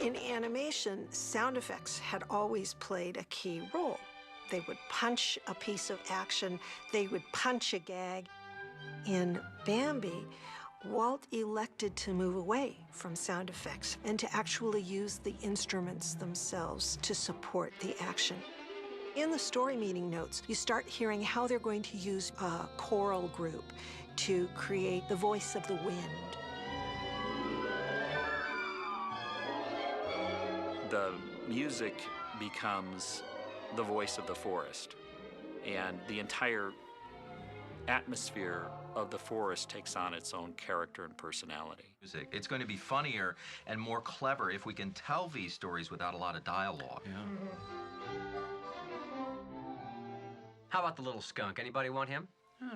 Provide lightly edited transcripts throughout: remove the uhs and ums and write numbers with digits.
In animation, sound effects had always played a key role. They would punch a piece of action, they would punch a gag. In Bambi, Walt elected to move away from sound effects and to actually use the instruments themselves to support the action. In the story meeting notes, you start hearing how they're going to use a choral group to create the voice of the wind. The music becomes the voice of the forest, and the entire atmosphere of the forest takes on its own character and personality. It's going to be funnier and more clever if we can tell these stories without a lot of dialogue. Yeah. How about the little skunk? Anybody want him?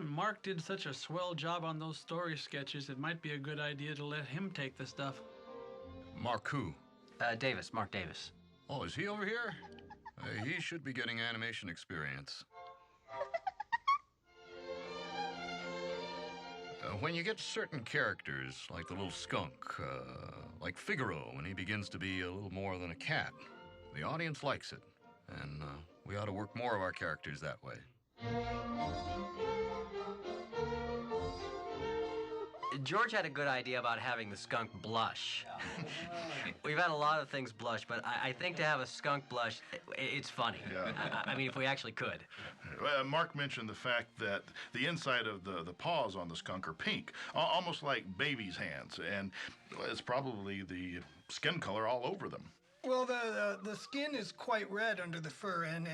Mark did such a swell job on those story sketches, it might be a good idea to let him take the stuff. Mark who? Davis, Mark Davis. Oh, is he over here? He should be getting animation experience. When you get certain characters, like the little skunk, like Figaro when he begins to be a little more than a cat, the audience likes it. And we ought to work more of our characters that way. George had a good idea about having the skunk blush. We've had a lot of things blush, but I think to have a skunk blush, it's funny. Yeah. I mean, if we actually could. Mark mentioned the fact that the inside of the paws on the skunk are pink, almost like baby's hands, and it's probably the skin color all over them. Well, the skin is quite red under the fur, and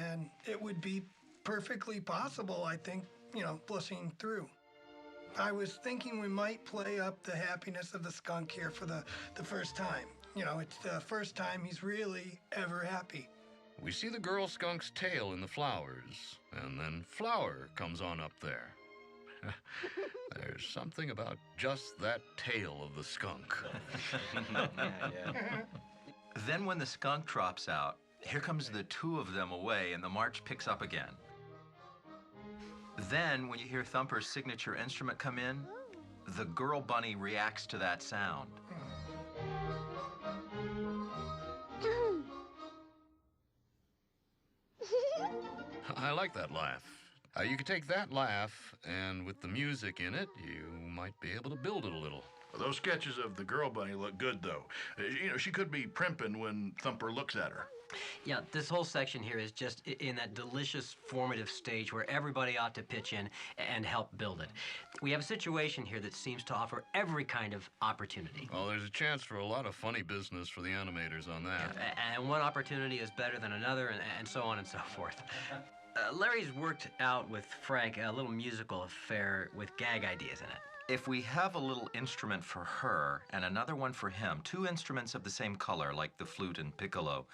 it would be perfectly possible, I think, blushing through. I was thinking we might play up the happiness of the skunk here for the first time. It's the first time he's really ever happy. We see the girl skunk's tail in the flowers, and then Flower comes on up there. There's something about just that tail of the skunk. Yeah. Then when the skunk drops out, here comes the two of them away, and the march picks up again. Then, when you hear Thumper's signature instrument come in, the girl bunny reacts to that sound. I like that laugh. You could take that laugh, and with the music in it, you might be able to build it a little. Those sketches of the girl bunny look good, though. She could be primping when Thumper looks at her. Yeah, this whole section here is just in that delicious formative stage where everybody ought to pitch in and help build it. We have a situation here that seems to offer every kind of opportunity. Well, there's a chance for a lot of funny business for the animators on that. Yeah, and one opportunity is better than another, and so on and so forth. Larry's worked out with Frank a little musical affair with gag ideas in it. If we have a little instrument for her and another one for him, two instruments of the same color, like the flute and piccolo,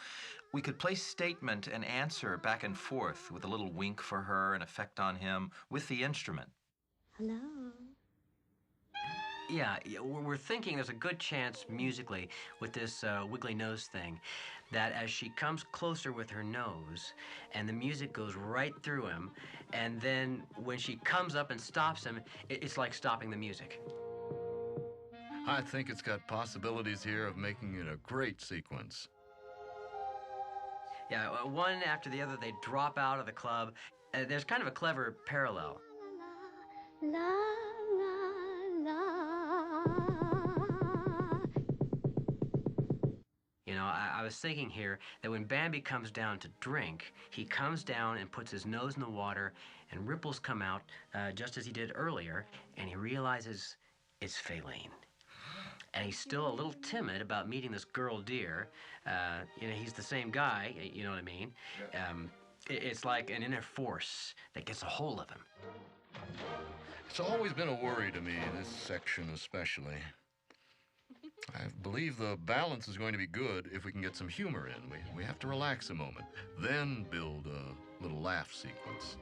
we could play statement and answer back and forth with a little wink for her, an effect on him, with the instrument. Hello. Yeah, we're thinking there's a good chance musically with this wiggly nose thing that as she comes closer with her nose and the music goes right through him, and then when she comes up and stops him, it's like stopping the music. I think it's got possibilities here of making it a great sequence. Yeah, one after the other, they drop out of the club. There's kind of a clever parallel. La, la, la. I was thinking here that when Bambi comes down to drink, he comes down and puts his nose in the water, and ripples come out just as he did earlier, and he realizes it's Faylene. And he's still a little timid about meeting this girl deer. He's the same guy, you know what I mean? It's like an inner force that gets a hold of him. It's always been a worry to me, this section especially. I believe the balance is going to be good if we can get some humor in. We have to relax a moment, then build a little laugh sequence.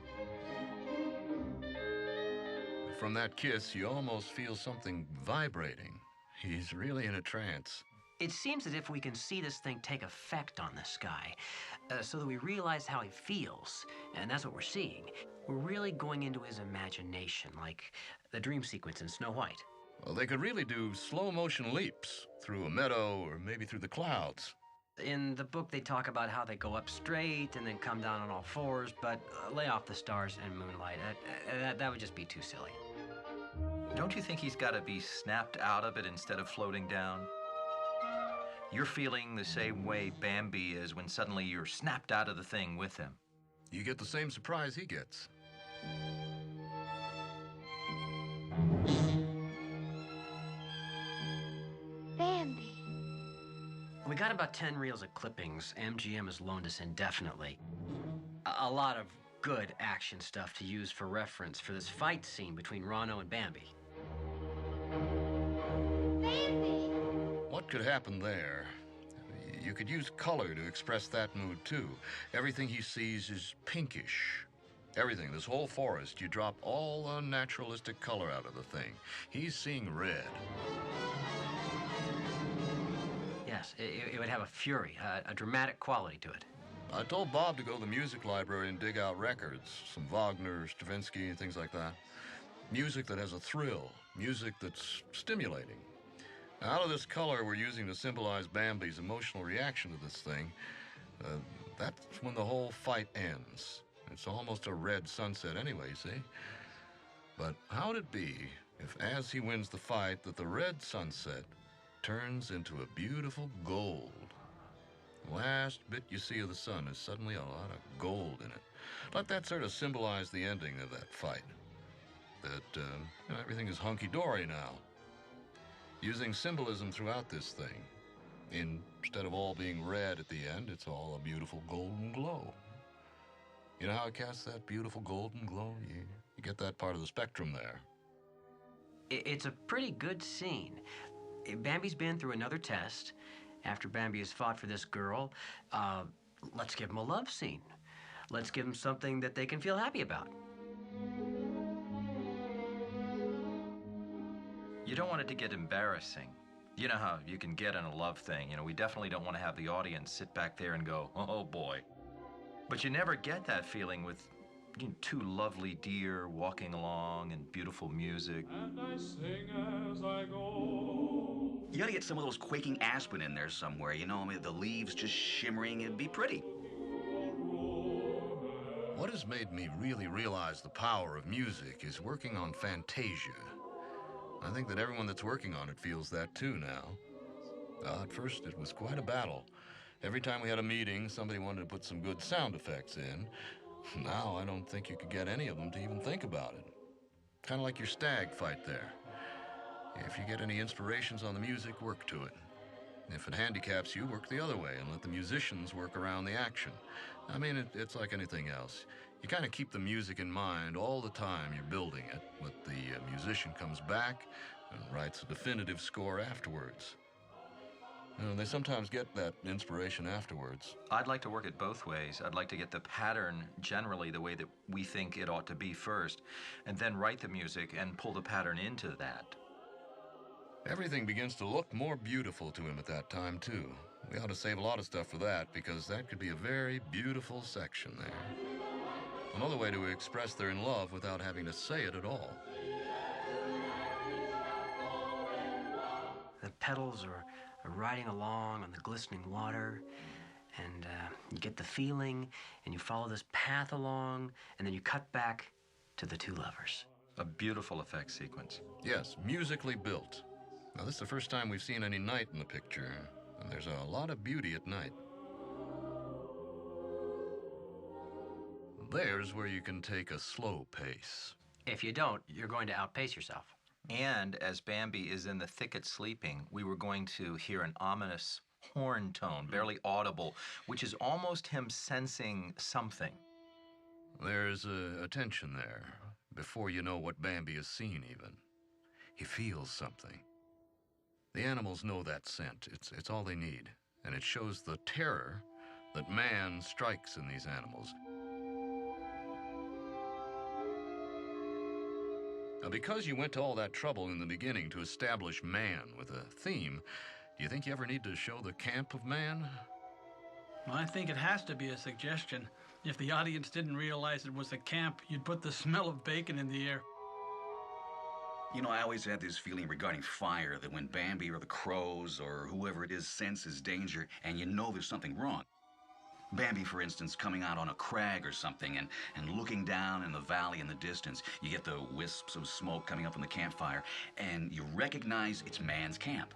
From that kiss, you almost feel something vibrating. He's really in a trance. It seems as if we can see this thing take effect on this guy, so that we realize how he feels, and that's what we're seeing. We're really going into his imagination, like the dream sequence in Snow White. Well, they could really do slow-motion leaps through a meadow or maybe through the clouds. In the book, they talk about how they go up straight and then come down on all fours, but lay off the stars and moonlight. That would just be too silly. Don't you think he's got to be snapped out of it instead of floating down? You're feeling the same way Bambi is when suddenly you're snapped out of the thing with him. You get the same surprise he gets. Bambi. We got about 10 reels of clippings MGM has loaned us indefinitely. A lot of good action stuff to use for reference for this fight scene between Rano and Bambi. Bambi. What could happen there? You could use color to express that mood, too. Everything he sees is pinkish. Everything, this whole forest, you drop all unnaturalistic color out of the thing. He's seeing red. Yes, it would have a fury, a dramatic quality to it. I told Bob to go to the music library and dig out records, some Wagner, Stravinsky, and things like that. Music that has a thrill, music that's stimulating. Out of this color we're using to symbolize Bambi's emotional reaction to this thing, that's when the whole fight ends. It's almost a red sunset anyway, see? But how'd it be if, as he wins the fight, that the red sunset turns into a beautiful gold? The last bit you see of the sun is suddenly a lot of gold in it. Let that sort of symbolize the ending of that fight. That everything is hunky-dory now. Using symbolism throughout this thing. Instead of all being red at the end, it's all a beautiful golden glow. You know how it casts that beautiful golden glow? You get that part of the spectrum there. It's a pretty good scene. Bambi's been through another test. After Bambi has fought for this girl, let's give him a love scene. Let's give him something that they can feel happy about. You don't want it to get embarrassing. You know how you can get in a love thing. We definitely don't want to have the audience sit back there and go, oh boy. But you never get that feeling with two lovely deer walking along and beautiful music. And I sing as I go. You gotta get some of those quaking aspen in there somewhere, the leaves just shimmering, it'd be pretty. What has made me really realize the power of music is working on Fantasia. I think that everyone that's working on it feels that too now. At first, it was quite a battle. Every time we had a meeting, somebody wanted to put some good sound effects in. Now, I don't think you could get any of them to even think about it. Kind of like your Stag fight there. If you get any inspirations on the music, work to it. If it handicaps you, work the other way and let the musicians work around the action. I mean, it's like anything else. You kind of keep the music in mind all the time you're building it, but the musician comes back and writes a definitive score afterwards. They sometimes get that inspiration afterwards. I'd like to work it both ways. I'd like to get the pattern generally the way that we think it ought to be first, and then write the music and pull the pattern into that. Everything begins to look more beautiful to him at that time, too. We ought to save a lot of stuff for that, because that could be a very beautiful section there. Another way to express they're in love without having to say it at all. The petals are riding along on the glistening water, and you get the feeling, and you follow this path along, and then you cut back to the two lovers. A beautiful effect sequence. Yes, musically built. Now, this is the first time we've seen any night in the picture, and there's a lot of beauty at night. There's where you can take a slow pace. If you don't, you're going to outpace yourself. And as Bambi is in the thicket sleeping, we were going to hear an ominous horn tone, barely audible, which is almost him sensing something. There's a tension there, before you know what Bambi has seen even. He feels something. The animals know that scent. It's all they need. And it shows the terror that man strikes in these animals. Now, because you went to all that trouble in the beginning to establish man with a theme, do you think you ever need to show the camp of man? Well, I think it has to be a suggestion. If the audience didn't realize it was a camp, you'd put the smell of bacon in the air. You know, I always had this feeling regarding fire that when Bambi or the crows or whoever it is senses danger and you know there's something wrong. Bambi, for instance, coming out on a crag or something and looking down in the valley in the distance, you get the wisps of smoke coming up from the campfire, and you recognize it's man's camp.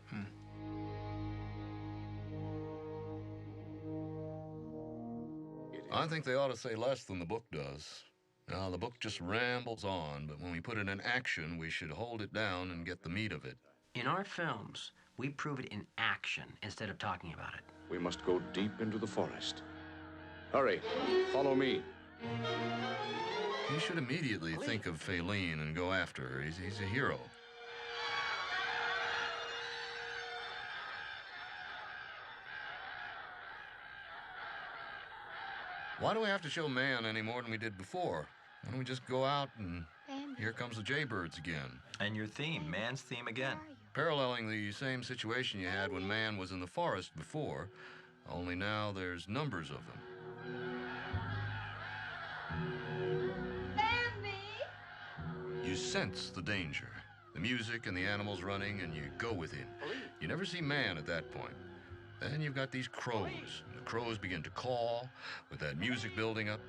I think they ought to say less than the book does. Now, the book just rambles on, but when we put it in action, we should hold it down and get the meat of it. In our films, we prove it in action instead of talking about it. We must go deep into the forest. Hurry, follow me. You should immediately think of Faline and go after her. He's a hero. Why do we have to show man any more than we did before? Why don't we just go out and here comes the jaybirds again? And your theme, man's theme again. Paralleling the same situation you had when man was in the forest before, only now there's numbers of them. Bambi! You sense the danger, the music and the animals running, and you go with him. You never see man at that point. Then you've got these crows, and the crows begin to call with that music building up.